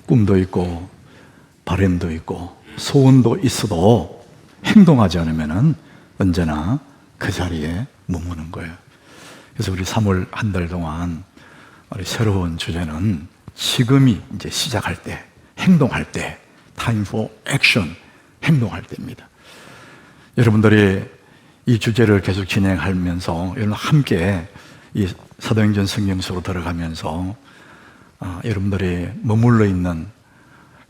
꿈도 있고 바람도 있고 소원도 있어도 행동하지 않으면 언제나 그 자리에 머무는 거예요. 그래서 우리 3월 한 달 동안 우리 새로운 주제는 지금이 이제 시작할 때, 행동할 때, time for action, 행동할 때입니다. 여러분들이 이 주제를 계속 진행하면서 여러분 함께 이 사도행전 성경 속으로 들어가면서 여러분들이 머물러 있는,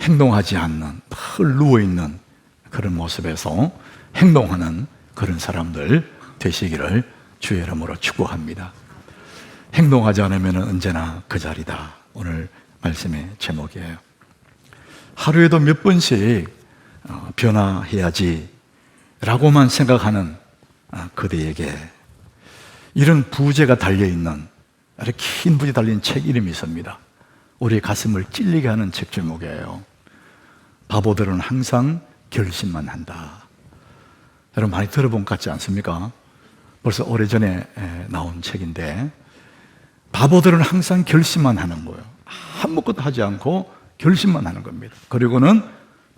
행동하지 않는, 늘 누워있는 그런 모습에서 행동하는 그런 사람들 되시기를 주의 이름으로 축복합니다. 행동하지 않으면 언제나 그 자리다. 오늘 말씀의 제목이에요. 하루에도 몇 번씩 변화해야지 라고만 생각하는 그대에게 이런 부제가 달려있는, 아주 긴 부제 달린 책 이름이 있습니다. 우리의 가슴을 찔리게 하는 책 제목이에요. 바보들은 항상 결심만 한다. 여러분 많이 들어본 것 같지 않습니까? 벌써 오래전에 나온 책인데, 바보들은 항상 결심만 하는 거예요. 아무것도 하지 않고 결심만 하는 겁니다. 그리고는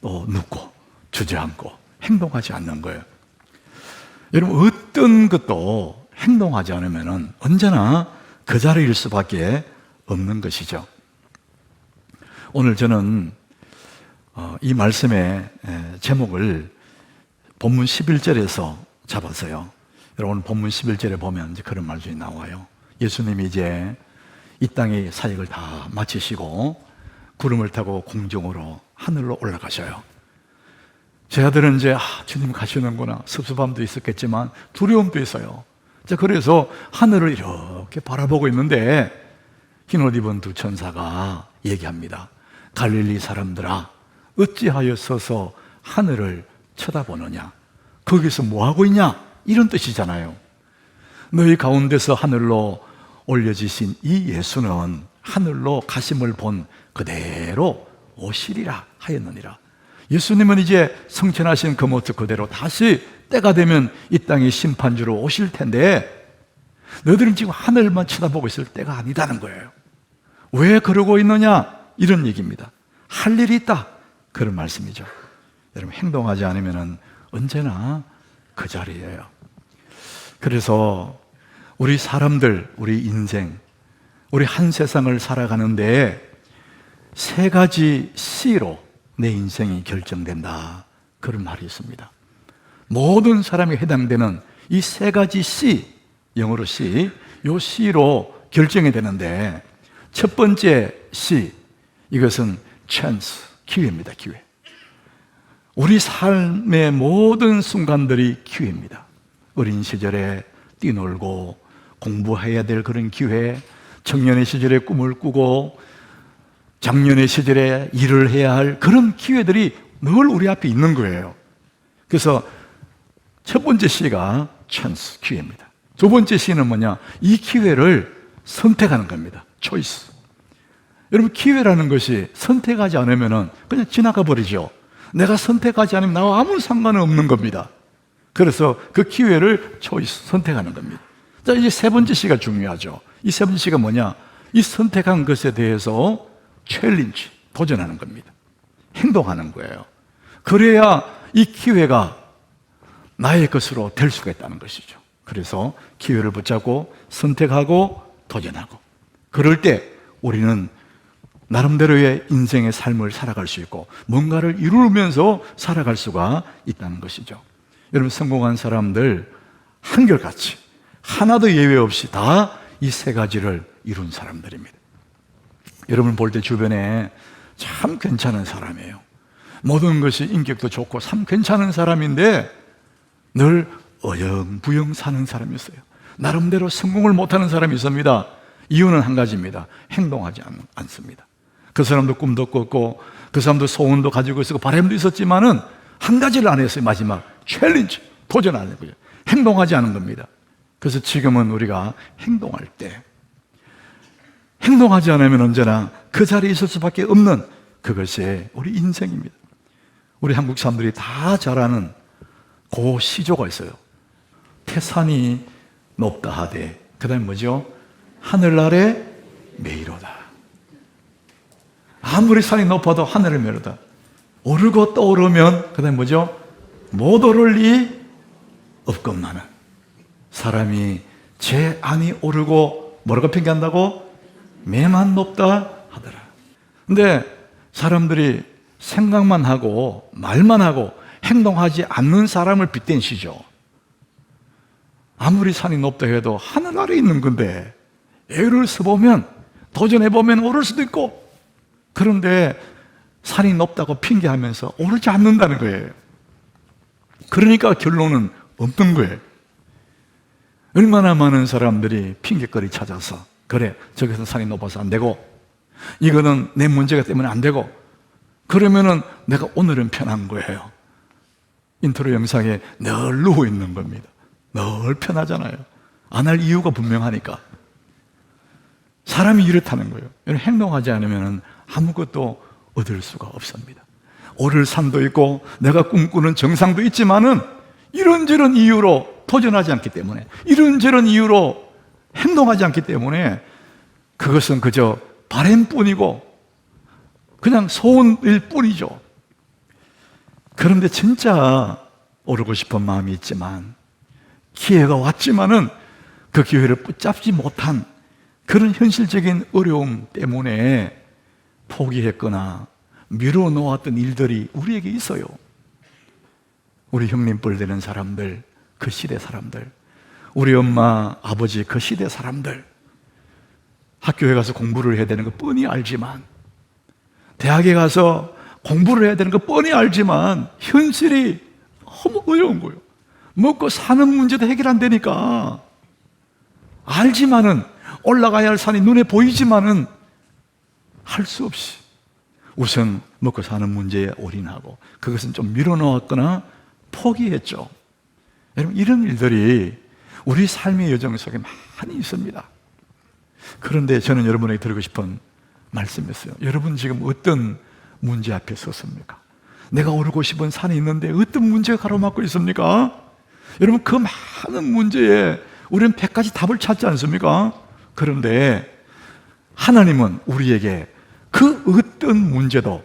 또 눕고 주저앉고 행동하지 않는 거예요. 여러분 어떤 것도 행동하지 않으면 언제나 그 자리일 수밖에 없는 것이죠. 오늘 저는 이 말씀의 제목을 본문 11절에서 잡았어요. 여러분 본문 11절에 보면 이제 그런 말들이 나와요. 예수님이 이제 이 땅의 사역을 다 마치시고 구름을 타고 공중으로 하늘로 올라가셔요. 제 아들은 이제 주님 가시는구나 섭섭함도 있었겠지만 두려움도 있어요. 자, 그래서 하늘을 이렇게 바라보고 있는데 흰옷 입은 두 천사가 얘기합니다. 갈릴리 사람들아, 어찌하여 서서 하늘을 쳐다보느냐? 거기서 뭐하고 있냐? 이런 뜻이잖아요. 너희 가운데서 하늘로 올려지신 이 예수는 하늘로 가심을 본 그대로 오시리라 하였느니라. 예수님은 이제 성천하신 그 모습 그대로 다시 때가 되면 이 땅의 심판주로 오실 텐데 너희들은 지금 하늘만 쳐다보고 있을 때가 아니다는 거예요. 왜 그러고 있느냐? 이런 얘기입니다. 할 일이 있다, 그런 말씀이죠. 여러분 행동하지 않으면 언제나 그 자리예요. 그래서 우리 사람들, 우리 인생, 우리 한 세상을 살아가는데 세 가지 C로 내 인생이 결정된다, 그런 말이 있습니다. 모든 사람이 해당되는 이 세 가지 C, 영어로 C, 요 C로 결정이 되는데 첫 번째 C, 이것은 chance, 기회입니다. 기회. 우리 삶의 모든 순간들이 기회입니다. 어린 시절에 뛰놀고 공부해야 될 그런 기회, 청년의 시절에 꿈을 꾸고 장년의 시절에 일을 해야 할 그런 기회들이 늘 우리 앞에 있는 거예요. 그래서 첫 번째 C가 chance, 기회입니다. 두 번째 C는 뭐냐? 이 기회를 선택하는 겁니다. choice. 여러분 기회라는 것이 선택하지 않으면 그냥 지나가 버리죠. 내가 선택하지 않으면 나와 아무 상관은 없는 겁니다. 그래서 그 기회를 choice, 선택하는 겁니다. 자, 이제 세 번째 C가 중요하죠. 이 세 번째 C가 뭐냐? 이 선택한 것에 대해서 챌린지, 도전하는 겁니다. 행동하는 거예요. 그래야 이 기회가 나의 것으로 될 수가 있다는 것이죠. 그래서 기회를 붙잡고 선택하고 도전하고, 그럴 때 우리는 나름대로의 인생의 삶을 살아갈 수 있고 뭔가를 이루면서 살아갈 수가 있다는 것이죠. 여러분 성공한 사람들 한결같이 하나도 예외 없이 다 이 세 가지를 이룬 사람들입니다. 여러분 볼 때 주변에 참 괜찮은 사람이에요. 모든 것이 인격도 좋고 참 괜찮은 사람인데 늘 어영부영 사는 사람이 있어요. 나름대로 성공을 못하는 사람이 있습니다. 이유는 한 가지입니다. 행동하지 않습니다. 그 사람도 꿈도 꿨고 그 사람도 소원도 가지고 있었고 바람도 있었지만은 한 가지를 안 했어요. 마지막 챌린지, 도전하는 거죠. 행동하지 않은 겁니다. 그래서 지금은 우리가 행동할 때, 행동하지 않으면 언제나 그 자리에 있을 수밖에 없는 그것이 우리 인생입니다. 우리 한국 사람들이 다 잘 아는 그 시조가 있어요. 태산이 높다 하되, 그 다음에 뭐죠? 하늘 아래 메이로다. 아무리 산이 높아도 하늘을 메르다. 오르고 또 오르면 그 다음에 뭐죠? 못 오를 리 없건만은. 사람이 제 안이 오르고 뭐라고 핑계한다고? 매만 높다 하더라. 근데 사람들이 생각만 하고 말만 하고 행동하지 않는 사람을 빗댄시죠. 아무리 산이 높다 해도 하늘 아래 있는 건데 애를 써보면, 도전해보면 오를 수도 있고, 그런데 산이 높다고 핑계하면서 오르지 않는다는 거예요. 그러니까 결론은 없는 거예요. 얼마나 많은 사람들이 핑계거리 찾아서, 그래, 저기서 산이 높아서 안 되고, 이거는 내 문제가 때문에 안 되고, 그러면은 내가 오늘은 편한 거예요. 인트로 영상에 늘 누워 있는 겁니다. 늘 편하잖아요. 안 할 이유가 분명하니까. 사람이 이렇다는 거예요. 행동하지 않으면 아무것도 얻을 수가 없습니다. 오를 산도 있고 내가 꿈꾸는 정상도 있지만은 이런저런 이유로 도전하지 않기 때문에, 이런저런 이유로 행동하지 않기 때문에 그것은 그저 바램뿐이고 그냥 소원일 뿐이죠. 그런데 진짜 오르고 싶은 마음이 있지만, 기회가 왔지만은 그 기회를 붙잡지 못한 그런 현실적인 어려움 때문에 포기했거나 미뤄놓았던 일들이 우리에게 있어요. 우리 형님뻘 되는 사람들, 그 시대 사람들, 우리 엄마, 아버지 그 시대 사람들, 학교에 가서 공부를 해야 되는 거 뻔히 알지만, 대학에 가서 공부를 해야 되는 거 뻔히 알지만 현실이 너무 어려운 거예요. 먹고 사는 문제도 해결 안 되니까, 알지만은, 올라가야 할 산이 눈에 보이지만은 할 수 없이 우선 먹고 사는 문제에 올인하고 그것은 좀 밀어놓았거나 포기했죠. 여러분, 이런 일들이 우리 삶의 여정 속에 많이 있습니다. 그런데 저는 여러분에게 드리고 싶은 말씀이었어요. 여러분 지금 어떤 문제 앞에 섰습니까? 내가 오르고 싶은 산이 있는데 어떤 문제가 가로막고 있습니까? 여러분, 그 많은 문제에 우리는 100가지 답을 찾지 않습니까? 그런데 하나님은 우리에게 그 어떤 문제도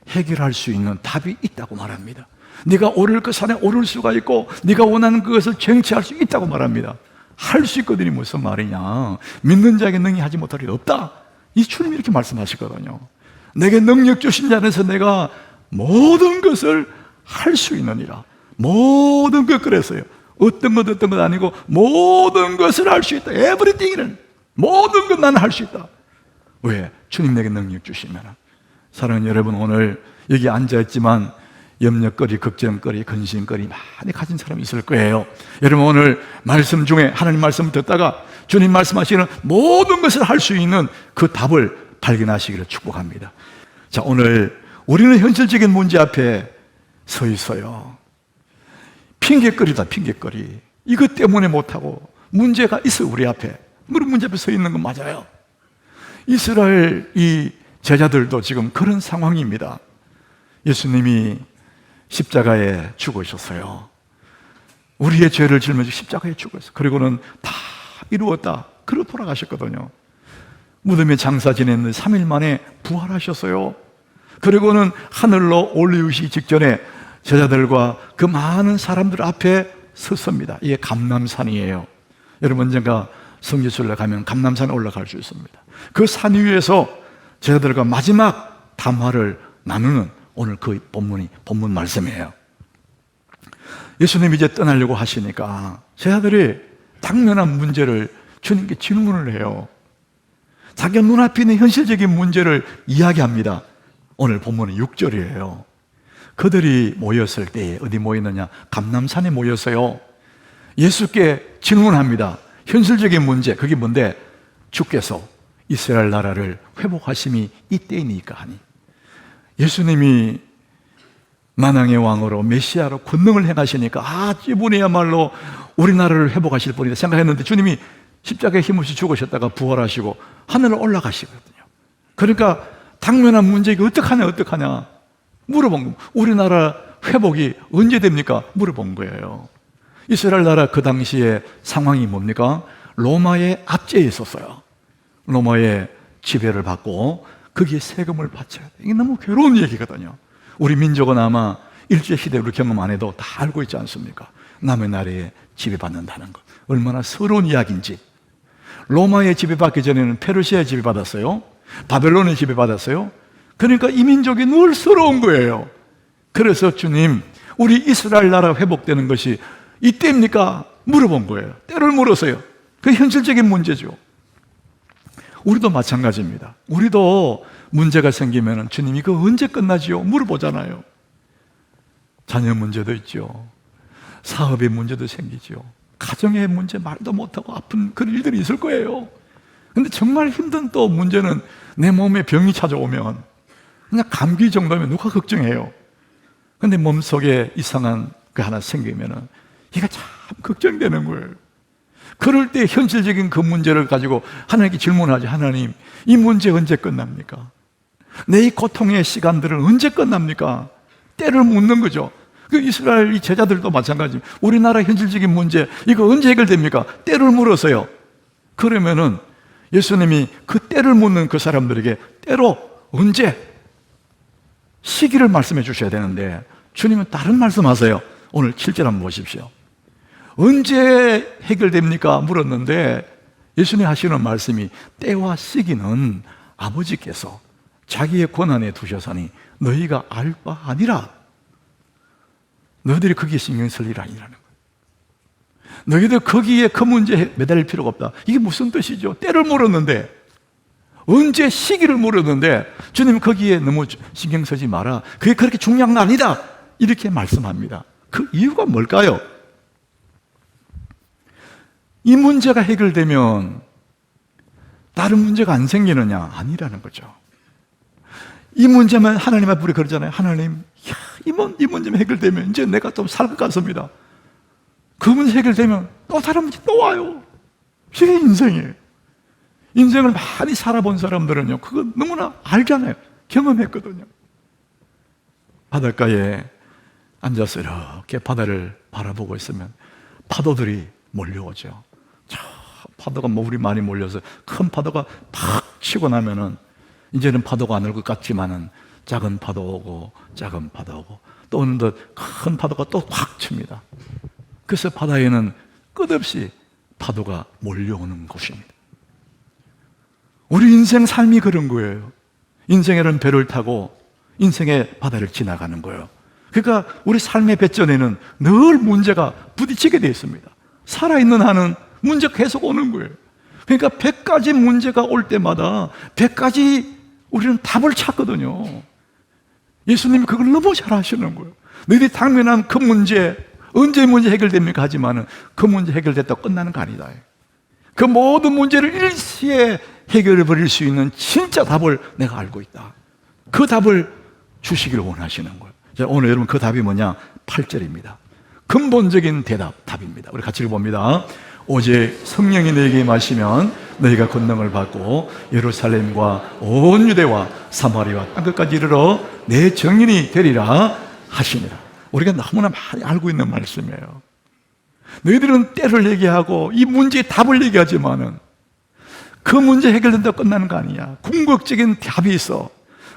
해결할 수 있는 답이 있다고 말합니다. 네가 오를 그 산에 오를 수가 있고 네가 원하는 그것을 쟁취할 수 있다고 말합니다. 할 수 있거든요. 무슨 말이냐? 믿는 자에게 능히 하지 못할 일 없다. 이 주님이 이렇게 말씀하시거든요. 내게 능력 주신 자 안에서 내가 모든 것을 할 수 있느니라. 모든 것, 그랬어요. 어떤 것 아니고 모든 것을 할 수 있다. 에브리띵이는 모든 것 나는 할 수 있다. 왜? 주님 내게 능력 주시면. 사랑하는 여러분, 오늘 여기 앉아있지만 염려거리, 걱정거리, 근심거리 많이 가진 사람이 있을 거예요. 여러분, 오늘 말씀 중에 하나님 말씀을 듣다가 주님 말씀하시는 모든 것을 할 수 있는 그 답을 발견하시기를 축복합니다. 자, 오늘 우리는 현실적인 문제 앞에 서 있어요. 핑계거리다, 핑계거리. 이것 때문에 못하고 문제가 있어. 우리 앞에 그런 문제 앞에 서 있는 건 맞아요. 이스라엘 이 제자들도 지금 그런 상황입니다. 예수님이 십자가에 죽으셨어요. 우리의 죄를 짊어지고 십자가에 죽었어요. 그리고는 다 이루었다, 그러고 돌아가셨거든요. 무덤에 장사 지냈는데 3일 만에 부활하셨어요. 그리고는 하늘로 올리우시기 직전에 제자들과 그 많은 사람들 앞에 섰습니다. 이게 감람산이에요. 여러분, 언젠가 성지순례 가면 감람산에 올라갈 수 있습니다. 그 산 위에서 제자들과 마지막 담화를 나누는 오늘 그 본문 말씀이에요. 예수님이 이제 떠나려고 하시니까 제자들이 당면한 문제를 주님께 질문을 해요. 자기가 눈앞에 있는 현실적인 문제를 이야기합니다. 오늘 본문은 6절이에요. 그들이 모였을 때에 어디 모였느냐? 감람산에 모였어요. 예수께 질문합니다. 현실적인 문제, 그게 뭔데? 주께서 이스라엘 나라를 회복하심이 이때이니까 하니. 예수님이 만왕의 왕으로 메시아로 권능을 행하시니까 이분이야말로 우리나라를 회복하실 분이다 생각했는데 주님이 십자가에 힘없이 죽으셨다가 부활하시고 하늘로 올라가시거든요. 그러니까 당면한 문제, 이게 어떡하냐 물어본 거예요. 우리나라 회복이 언제 됩니까? 물어본 거예요. 이스라엘 나라 그 당시에 상황이 뭡니까? 로마의 압제에 있었어요. 로마의 지배를 받고 거기에 세금을 바쳐야 돼. 이게 너무 괴로운 얘기거든요. 우리 민족은 아마 일제시대 우리 경험 안 해도 다 알고 있지 않습니까? 남의 나라에 지배받는다는 것. 얼마나 서러운 이야기인지. 로마에 지배받기 전에는 페르시아에 지배받았어요. 바벨론에 지배받았어요. 그러니까 이 민족이 늘 서러운 거예요. 그래서 주님, 우리 이스라엘 나라가 회복되는 것이 이때입니까? 물어본 거예요. 때를 물어서요. 그게 현실적인 문제죠. 우리도 마찬가지입니다. 우리도 문제가 생기면 주님 이거 언제 끝나지요? 물어보잖아요. 자녀 문제도 있죠. 사업의 문제도 생기죠. 가정의 문제 말도 못하고 아픈 그런 일들이 있을 거예요. 근데 정말 힘든 또 문제는 내 몸에 병이 찾아오면 그냥 감기 정도면 누가 걱정해요. 근데 몸속에 이상한 그 하나 생기면은 이게 참 걱정되는 거예요. 그럴 때 현실적인 그 문제를 가지고 하나님께 질문하지. 하나님, 이 문제 언제 끝납니까? 내 이 고통의 시간들은 언제 끝납니까? 때를 묻는 거죠. 그 이스라엘 이 제자들도 마찬가지입니다. 우리나라 현실적인 문제 이거 언제 해결됩니까? 때를 물어서요. 그러면은 예수님이 그 때를 묻는 그 사람들에게 때로 언제 시기를 말씀해 주셔야 되는데 주님은 다른 말씀하세요. 오늘 7절 한번 보십시오. 언제 해결됩니까? 물었는데 예수님이 하시는 말씀이 때와 시기는 아버지께서 자기의 권한에 두셔서니 너희가 알 바 아니라. 너희들이 거기에 신경 쓸 일 아니라는 거예요. 너희들 거기에 그 문제에 매달릴 필요가 없다. 이게 무슨 뜻이죠? 때를 물었는데, 언제 시기를 물었는데 주님 거기에 너무 신경 쓰지 마라. 그게 그렇게 중요한 거 아니다. 이렇게 말씀합니다. 그 이유가 뭘까요? 이 문제가 해결되면 다른 문제가 안 생기느냐? 아니라는 거죠. 이 문제만 하나님 앞에 우리 그러잖아요. 하나님, 이 문제만 해결되면 이제 내가 좀 살 것 같습니다. 그 문제 해결되면 또 다른 문제 또 와요. 이게 인생이에요. 인생을 많이 살아본 사람들은요, 그거 너무나 알잖아요. 경험했거든요. 바닷가에 앉아서 이렇게 바다를 바라보고 있으면 파도들이 몰려오죠. 저 파도가 물이 많이 몰려서 큰 파도가 팍 치고 나면은 이제는 파도가 안 올 것 같지만은 작은 파도 오고 작은 파도 오고 또 어느덧 큰 파도가 또 확 칩니다. 그래서 바다에는 끝없이 파도가 몰려오는 곳입니다. 우리 인생 삶이 그런 거예요. 인생에는 배를 타고 인생의 바다를 지나가는 거예요. 그러니까 우리 삶의 배전에는 늘 문제가 부딪히게 되어 있습니다. 살아있는 한은 문제가 계속 오는 거예요. 그러니까 100가지 문제가 올 때마다 100가지 우리는 답을 찾거든요. 예수님이 그걸 너무 잘 하시는 거예요. 너희들이 당면한 그 문제, 언제 문제 해결됩니까? 하지만은 그 문제 해결됐다고 끝나는 거 아니다. 그 모든 문제를 일시에 해결해 버릴 수 있는 진짜 답을 내가 알고 있다. 그 답을 주시기를 원하시는 거예요. 자, 오늘 여러분 그 답이 뭐냐? 8절입니다. 근본적인 답입니다. 우리 같이 읽어봅니다. 오직 성령이 너에게 임하시면 너희가 권능을 받고 예루살렘과 온 유대와 사마리아 땅끝까지 이르러 내 증인이 되리라 하시니라. 우리가 너무나 많이 알고 있는 말씀이에요. 너희들은 때를 얘기하고 이 문제의 답을 얘기하지만은 그 문제 해결된다고 끝나는 거 아니야. 궁극적인 답이 있어.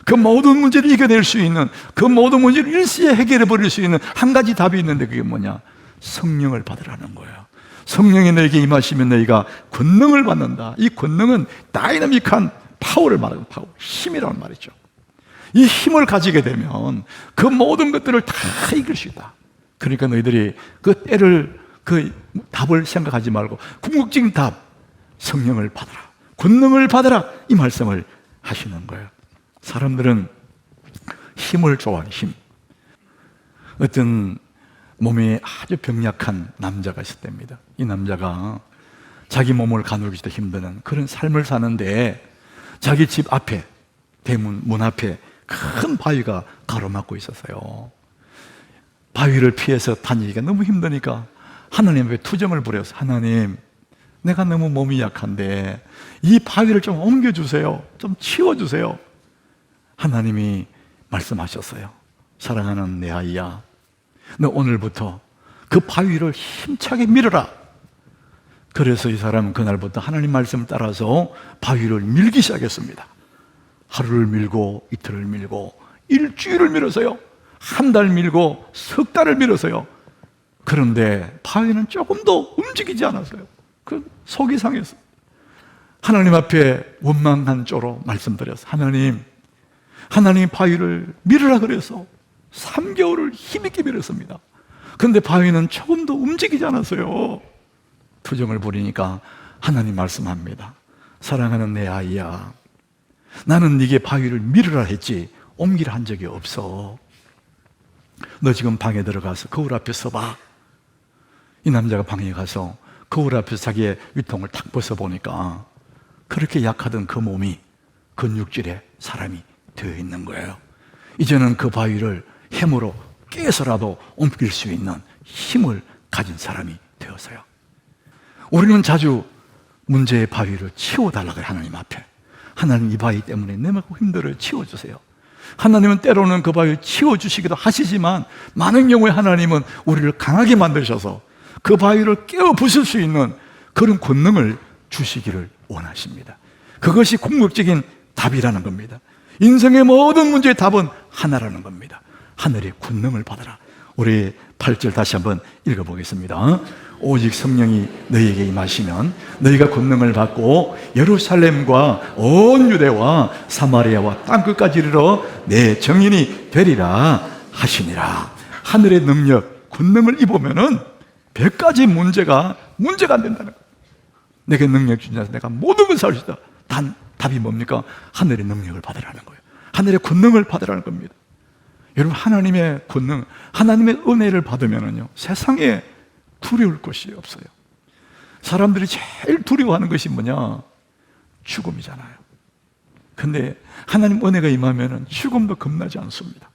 그 모든 문제를 이겨낼 수 있는, 그 모든 문제를 일시에 해결해 버릴 수 있는 한 가지 답이 있는데 그게 뭐냐? 성령을 받으라는 거예요. 성령이 너에게 임하시면 너희가 권능을 받는다. 이 권능은 다이나믹한 파워를 말하는 파워, 힘이라는 말이죠. 이 힘을 가지게 되면 그 모든 것들을 다 이길 수 있다. 그러니까 너희들이 그 때를, 그 답을 생각하지 말고 궁극적인 답, 성령을 받아라, 권능을 받아라, 이 말씀을 하시는 거예요. 사람들은 힘을 좋아하는 힘. 어떤 몸이 아주 병약한 남자가 있었답니다. 이 남자가 자기 몸을 가누기도 힘드는 그런 삶을 사는데 자기 집 앞에, 대문, 문 앞에 큰 바위가 가로막고 있었어요. 바위를 피해서 다니기가 너무 힘드니까 하나님 앞에 투정을 부려서, 하나님, 내가 너무 몸이 약한데 이 바위를 좀 옮겨주세요. 좀 치워주세요. 하나님이 말씀하셨어요. 사랑하는 내 아이야, 너 오늘부터 그 바위를 힘차게 밀어라. 그래서 이 사람은 그날부터 하나님 말씀을 따라서 바위를 밀기 시작했습니다. 하루를 밀고 이틀을 밀고 일주일을 밀어서요, 한 달 밀고 석 달을 밀어서요. 그런데 바위는 조금도 움직이지 않았어요. 그 속이 상했어요. 하나님 앞에 원망한 조로 말씀드렸어요. 하나님 바위를 밀으라 그래서 3개월을 힘있게 밀었습니다. 그런데 바위는 조금도 움직이지 않았어요. 투정을 부리니까 하나님 말씀합니다. 사랑하는 내 아이야, 나는 네게 바위를 밀으라 했지 옮기라 한 적이 없어. 너 지금 방에 들어가서 거울 앞에 서봐. 이 남자가 방에 가서 거울 앞에서 자기의 위통을 탁 벗어보니까 그렇게 약하던 그 몸이 근육질의 사람이 되어 있는 거예요. 이제는 그 바위를 힘으로 깨서라도 옮길 수 있는 힘을 가진 사람이 되어서요. 우리는 자주 문제의 바위를 치워달라고 해요. 하나님 앞에. 하나님, 이 바위 때문에 내가 힘들어요, 치워주세요. 하나님은 때로는 그 바위를 치워주시기도 하시지만 많은 경우에 하나님은 우리를 강하게 만드셔서 그 바위를 깨어 부술 수 있는 그런 권능을 주시기를 원하십니다. 그것이 궁극적인 답이라는 겁니다. 인생의 모든 문제의 답은 하나라는 겁니다. 하늘의 권능을 받아라. 우리 8절 다시 한번 읽어보겠습니다. 오직 성령이 너희에게 임하시면 너희가 권능을 받고 예루살렘과 온 유대와 사마리아와 땅끝까지 이르러 내 증인이 되리라 하시니라. 하늘의 능력, 권능을 입으면은 100가지 문제가 안 된다는 거예요. 내게 능력 주신 자서 내가 모든 것을 할 수 있다. 단 답이 뭡니까? 하늘의 능력을 받으라는 거예요. 하늘의 권능을 받으라는 겁니다. 여러분, 하나님의 권능, 하나님의 은혜를 받으면은요, 세상에 두려울 것이 없어요. 사람들이 제일 두려워하는 것이 뭐냐? 죽음이잖아요. 근데 하나님 은혜가 임하면은 죽음도 겁나지 않습니다.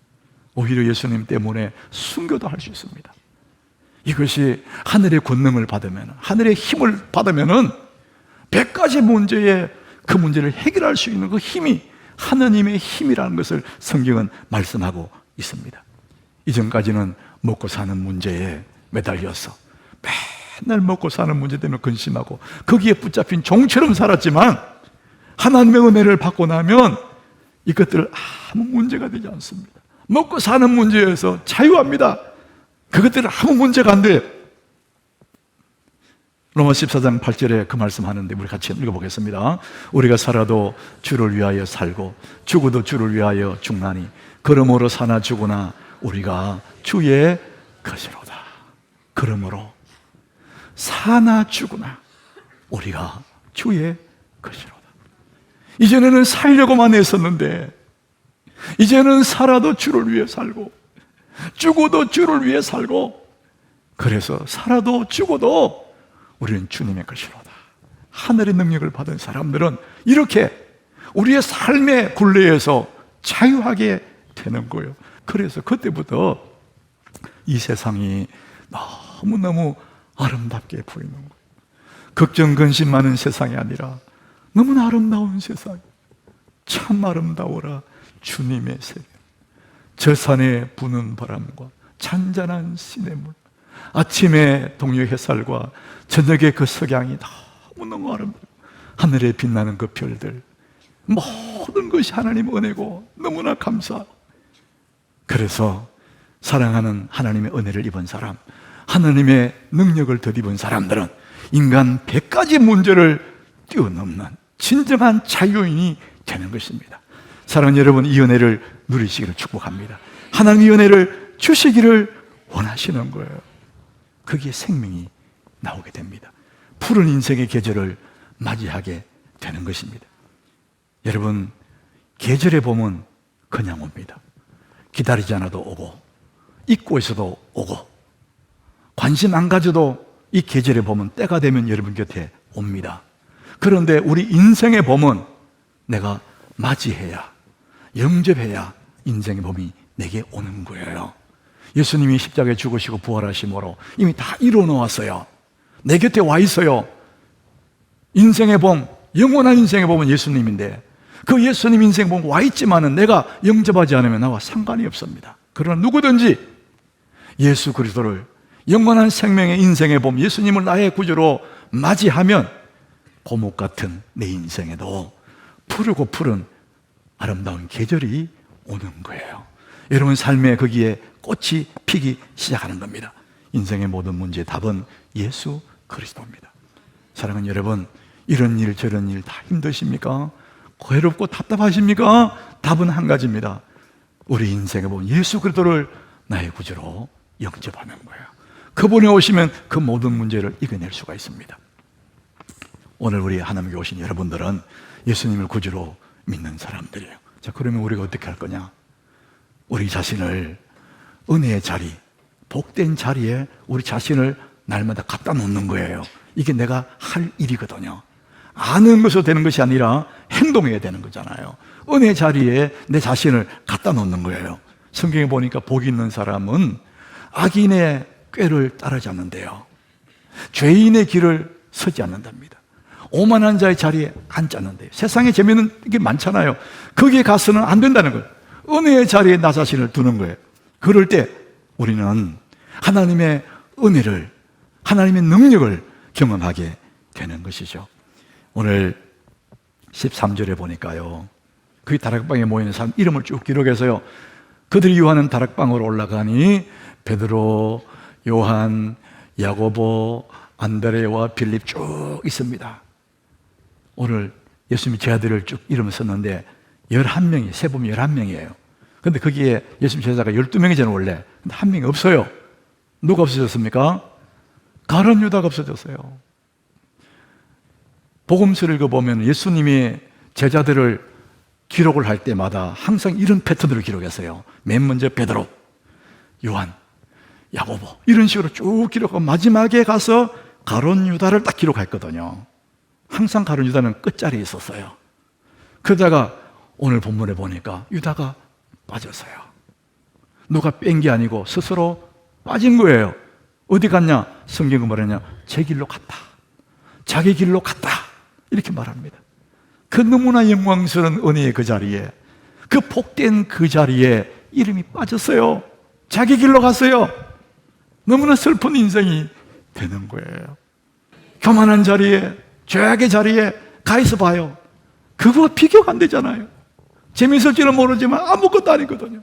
오히려 예수님 때문에 순교도 할 수 있습니다. 이것이 하늘의 권능을 받으면, 하늘의 힘을 받으면은 100가지 문제에 그 문제를 해결할 수 있는 그 힘이 하나님의 힘이라는 것을 성경은 말씀하고 있습니다. 이전까지는 먹고 사는 문제에 매달려서 맨날 먹고 사는 문제 때문에 근심하고 거기에 붙잡힌 종처럼 살았지만 하나님의 은혜를 받고 나면 이것들 아무 문제가 되지 않습니다. 먹고 사는 문제에서 자유합니다. 그것들은 아무 문제가 안 돼요. 로마 14장 8절에 그 말씀하는데 우리 같이 읽어보겠습니다. 우리가 살아도 주를 위하여 살고 죽어도 주를 위하여 죽나니 그러므로 사나 죽으나 우리가 주의 것이로다. 그러므로 사나 죽으나 우리가 주의 것이로다. 이전에는 살려고만 했었는데 이제는 살아도 주를 위해 살고 죽어도 주를 위해 살고, 그래서 살아도 죽어도 우리는 주님의 것이로다. 하늘의 능력을 받은 사람들은 이렇게 우리의 삶의 굴레에서 자유하게 되는 거예요. 그래서 그때부터 이 세상이 너무너무 아름답게 보이는 거예요. 걱정 근심 많은 세상이 아니라 너무나 아름다운 세상. 참 아름다워라 주님의 세계. 저 산에 부는 바람과 잔잔한 시냇물, 아침에 동요 햇살과 저녁의 그 석양이 너무너무 아름다워. 하늘에 빛나는 그 별들, 모든 것이 하나님의 은혜고 너무나 감사하고, 그래서 사랑하는 하나님의 은혜를 입은 사람, 하나님의 능력을 덧입은 사람들은 인간 100가지 문제를 뛰어넘는 진정한 자유인이 되는 것입니다. 사랑하는 여러분, 이 은혜를 누리시기를 축복합니다. 하나님의 은혜를 주시기를 원하시는 거예요. 거기에 생명이 나오게 됩니다. 푸른 인생의 계절을 맞이하게 되는 것입니다. 여러분, 계절의 봄은 그냥 옵니다. 기다리지 않아도 오고, 잊고 있어도 오고, 관심 안 가져도 이 계절의 봄은 때가 되면 여러분 곁에 옵니다. 그런데 우리 인생의 봄은 내가 맞이해야, 영접해야 인생의 봄이 내게 오는 거예요. 예수님이 십자가에 죽으시고 부활하심으로 이미 다 이루어 놓았어요. 내 곁에 와 있어요. 인생의 봄, 영원한 인생의 봄은 예수님인데 그 예수님 인생의 봄 와 있지만은 내가 영접하지 않으면 나와 상관이 없습니다. 그러나 누구든지 예수 그리스도를 영원한 생명의 인생의 봄, 예수님을 나의 구주로 맞이하면 고목 같은 내 인생에도 푸르고 푸른 아름다운 계절이 오는 거예요. 여러분 삶에 거기에 꽃이 피기 시작하는 겁니다. 인생의 모든 문제의 답은 예수 그리스도입니다. 사랑하는 여러분, 이런 일 저런 일 다 힘드십니까? 괴롭고 답답하십니까? 답은 한 가지입니다. 우리 인생에 보면 예수 그리스도를 나의 구주로 영접하는 거예요. 그분이 오시면 그 모든 문제를 이겨낼 수가 있습니다. 오늘 우리 하나님께 오신 여러분들은 예수님을 구주로 믿는 사람들이에요. 자, 그러면 우리가 어떻게 할 거냐? 우리 자신을 은혜의 자리, 복된 자리에 우리 자신을 날마다 갖다 놓는 거예요. 이게 내가 할 일이거든요. 아는 것으로 되는 것이 아니라 행동해야 되는 거잖아요. 은혜의 자리에 내 자신을 갖다 놓는 거예요. 성경에 보니까 복 있는 사람은 악인의 꾀를 따르지 않는데요, 죄인의 길을 서지 않는답니다. 오만한 자의 자리에 앉지 않는데요. 세상에 재미있는 게 많잖아요. 거기에 가서는 안 된다는 거예요. 은혜의 자리에 나 자신을 두는 거예요. 그럴 때 우리는 하나님의 은혜를, 하나님의 능력을 경험하게 되는 것이죠. 오늘 13절에 보니까요, 그 다락방에 모이는 사람 이름을 쭉 기록해서요, 그들이 요한은 다락방으로 올라가니 베드로, 요한, 야고보, 안드레와 빌립 쭉 있습니다. 오늘 예수님이 제자들을 쭉 이름을 썼는데 11명이, 세보면 11명이에요. 근데 거기에 예수님 제자가 12명이잖아요 원래. 근데 한 명이 없어요. 누가 없어졌습니까? 가룟 유다가 없어졌어요. 복음서를 읽어보면 예수님이 제자들을 기록을 할 때마다 항상 이런 패턴으로 기록했어요. 맨 먼저 베드로, 요한, 야고보 이런 식으로 쭉 기록하고 마지막에 가서 가룟 유다를 딱 기록했거든요. 항상 가룟 유다는 끝자리에 있었어요. 그러다가 오늘 본문에 보니까 유다가 빠졌어요. 누가 뺀 게 아니고 스스로 빠진 거예요. 어디 갔냐? 성경은 뭐라냐? 제 길로 갔다, 자기 길로 갔다, 이렇게 말합니다. 그 너무나 영광스러운 은혜의 그 자리에, 그 복된 그 자리에 이름이 빠졌어요. 자기 길로 갔어요. 너무나 슬픈 인생이 되는 거예요. 교만한 자리에, 죄악의 자리에 가 있어 봐요. 그거 비교가 안 되잖아요. 재미있을지는 모르지만 아무것도 아니거든요.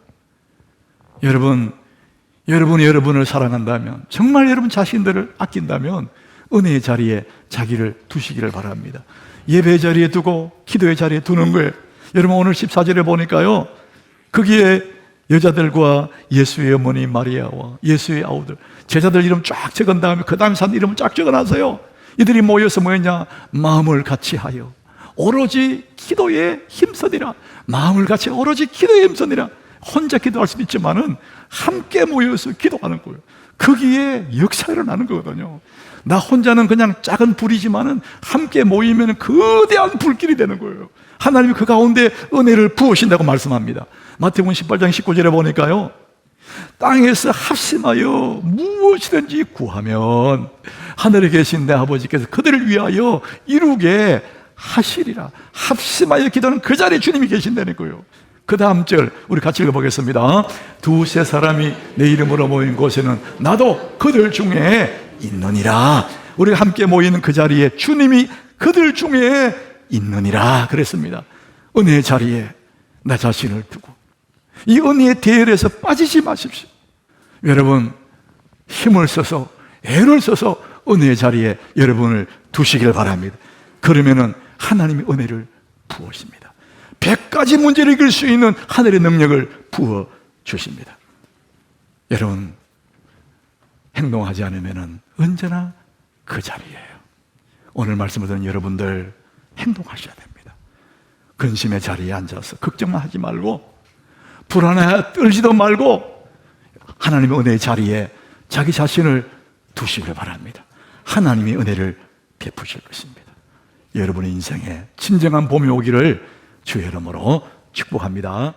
여러분이 여러분을 사랑한다면, 정말 여러분 자신들을 아낀다면 은혜의 자리에 자기를 두시기를 바랍니다. 예배의 자리에 두고 기도의 자리에 두는 거예요. 여러분 오늘 14절에 보니까요, 거기에 여자들과 예수의 어머니 마리아와 예수의 아우들, 제자들 이름 쫙 적은 다음에 그 다음 산 이름을 쫙 적어놨어요. 이들이 모여서 뭐였냐? 마음을 같이 하여 오로지 기도에 힘쓰니라. 마음을 같이 오로지 기도에 힘쓰니라. 혼자 기도할 수도 있지만은 함께 모여서 기도하는 거예요. 거기에 역사가 일어나는 거거든요. 나 혼자는 그냥 작은 불이지만은 함께 모이면 거대한 불길이 되는 거예요. 하나님이 그 가운데 은혜를 부으신다고 말씀합니다. 마태복음 18장 19절에 보니까요, 땅에서 합심하여 무엇이든지 구하면 하늘에 계신 내 아버지께서 그들을 위하여 이루게 하시리라. 합심하여 기도하는 그 자리에 주님이 계신다는 거예요. 그 다음 절 우리 같이 읽어보겠습니다. 두세 사람이 내 이름으로 모인 곳에는 나도 그들 중에 있느니라. 우리가 함께 모이는 그 자리에 주님이 그들 중에 있느니라 그랬습니다. 은혜의 자리에 나 자신을 두고 이 은혜의 대열에서 빠지지 마십시오. 여러분 힘을 써서, 애를 써서 은혜의 자리에 여러분을 두시길 바랍니다. 그러면은 하나님의 은혜를 부으십니다. 100가지 문제를 이길 수 있는 하늘의 능력을 부어 주십니다. 여러분 행동하지 않으면 언제나 그 자리예요. 오늘 말씀을 듣는 여러분들 행동하셔야 됩니다. 근심의 자리에 앉아서 걱정하지 말고 불안해 떨지도 말고 하나님의 은혜의 자리에 자기 자신을 두시길 바랍니다. 하나님의 은혜를 베푸실 것입니다. 여러분의 인생에 진정한 봄이 오기를 주의 이름으로 축복합니다.